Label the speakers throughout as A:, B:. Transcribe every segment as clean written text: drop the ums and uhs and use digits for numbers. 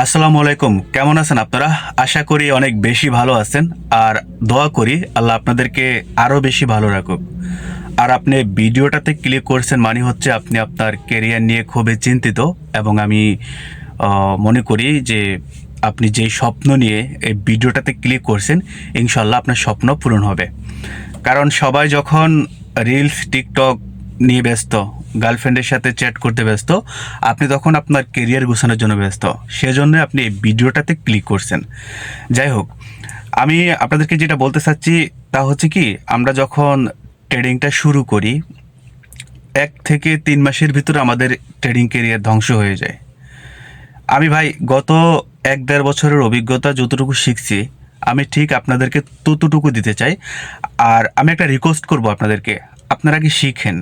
A: আসসালামু আলাইকুম, কেমন আছেন আপনারা? আশা করি অনেক বেশি ভালো আছেন। আর দোয়া করি আল্লাহ আপনাদেরকে আরও বেশি ভালো রাখুক। আর আপনি ভিডিওটাতে ক্লিক করছেন মানে হচ্ছে আপনি আপনার কেরিয়ার নিয়ে খুবই চিন্তিত। এবং আমি মনে করি যে আপনি যেই স্বপ্ন নিয়ে এই ভিডিওটাতে ক্লিক করছেন, ইনশাল্লাহ আপনার স্বপ্ন পূরণ হবে। কারণ সবাই যখন রিলস, টিকটক নিয়ে ব্যস্ত, গার্লফ্রেন্ডের সাথে চ্যাট করতে ব্যস্ত, আপনি তখন আপনার কেরিয়ার গোছানোর জন্য ব্যস্ত। সেজন্য আপনি এই ভিডিওটাতে ক্লিক করছেন। যাই হোক, আমি আপনাদেরকে যেটা বলতে চাচ্ছি তা হচ্ছে কি, আমরা যখন ট্রেডিংটা শুরু করি 1 থেকে 3 মাসের ভিতরে আমাদের ট্রেডিং কেরিয়ার ধ্বংস হয়ে যায়। আমি ভাই গত 1-1.5 বছরের অভিজ্ঞতা যতটুকু শিখছি, আমি ঠিক আপনাদেরকে ততটুকু দিতে চাই। আর আমি একটা রিকোয়েস্ট করব আপনাদেরকে, আপনারা কি শিখেন,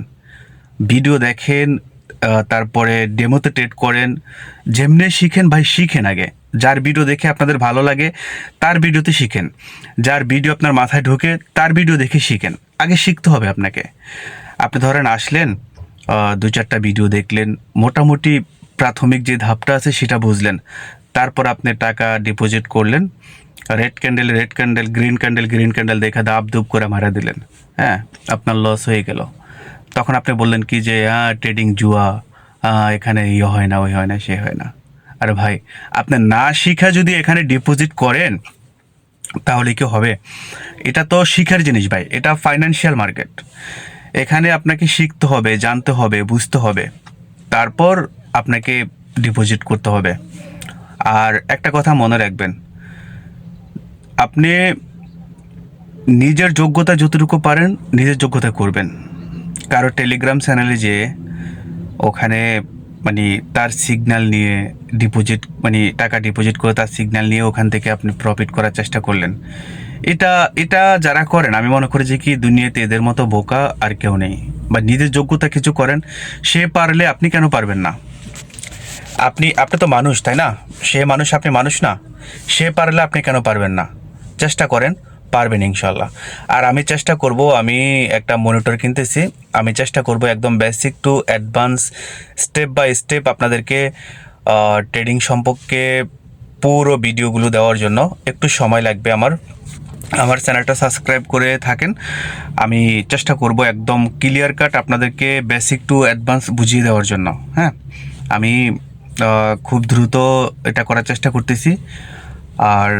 A: ভিডিও দেখেন, তারপরে ডেমোতে ট্রেড করেন, যেমনি শিখেন ভাই শিখেন আগে। যার ভিডিও দেখে আপনাদের ভালো লাগে তার ভিডিওতে শিখেন, যার ভিডিও আপনার মাথায় ঢোকে তার ভিডিও দেখে শিখেন। আগে শিখতে হবে আপনাকে। আপনি ধরেন আসলেন, 2-4টা ভিডিও দেখলেন, মোটামুটি প্রাথমিক যে ধাপটা আছে সেটা বুঝলেন, তারপর আপনি টাকা ডিপোজিট করলেন, red candle red candle, green candle green candle দেখা দাপ দুপ করে মারা দিলেন। হ্যাঁ, আপনার লস হয়ে গেল। তখন আপনি বললেন কি যে ট্রেডিং জুয়া, এখানে ইয়ে হয় না, ওই হয় না, সে হয় না। আরে ভাই, আপনি না শিখা যদি এখানে ডিপোজিট করেন তাহলে কি হবে? এটা তো শিখার জিনিস ভাই, এটা ফাইন্যান্সিয়াল মার্কেট। এখানে আপনাকে শিখতে হবে, জানতে হবে, বুঝতে হবে, তারপর আপনাকে ডিপোজিট করতে হবে। আর একটা কথা মনে রাখবেন, আপনি নিজের যোগ্যতা যতটুকু পারেন নিজের যোগ্যতা করবেন। কারো টেলিগ্রাম চ্যানেলে যেয়ে ওখানে মানে তার সিগন্যাল নিয়ে ডিপোজিট, মানে টাকা ডিপোজিট করে তার সিগন্যাল নিয়ে ওখান থেকে আপনি প্রফিট করার চেষ্টা করলেন। এটা এটা যারা করেন, আমি মনে করি যে কি দুনিয়াতে এদের মতো বোকা আর কেউ নেই। বা নিজের যোগ্যতা কিছু করেন, সে পারলে আপনি কেন পারবেন না? আপনি তো মানুষ, তাই না? সে মানুষ, আপনি মানুষ না? সে পারলে আপনি কেন পারবেন না? চেষ্টা করেন, পারবেন ইনশাল্লাহ। আর আমি চেষ্টা করব, আমি একটা মনিটর কিনতেছি। আমি চেষ্টা করব একদম basic to advance, step by step আপনাদেরকে ট্রেডিং সম্পর্কে পুরো ভিডিওগুলো দেওয়ার জন্য। একটু সময় লাগবে আমার। আমার চ্যানেলটা সাবস্ক্রাইব করে থাকেন। আমি চেষ্টা করব একদম ক্লিয়ার কাট আপনাদেরকে বেসিক টু অ্যাডভান্স বুঝিয়ে দেওয়ার জন্য। হ্যাঁ, আমি খুব দ্রুত এটা করার চেষ্টা করতেছি। আর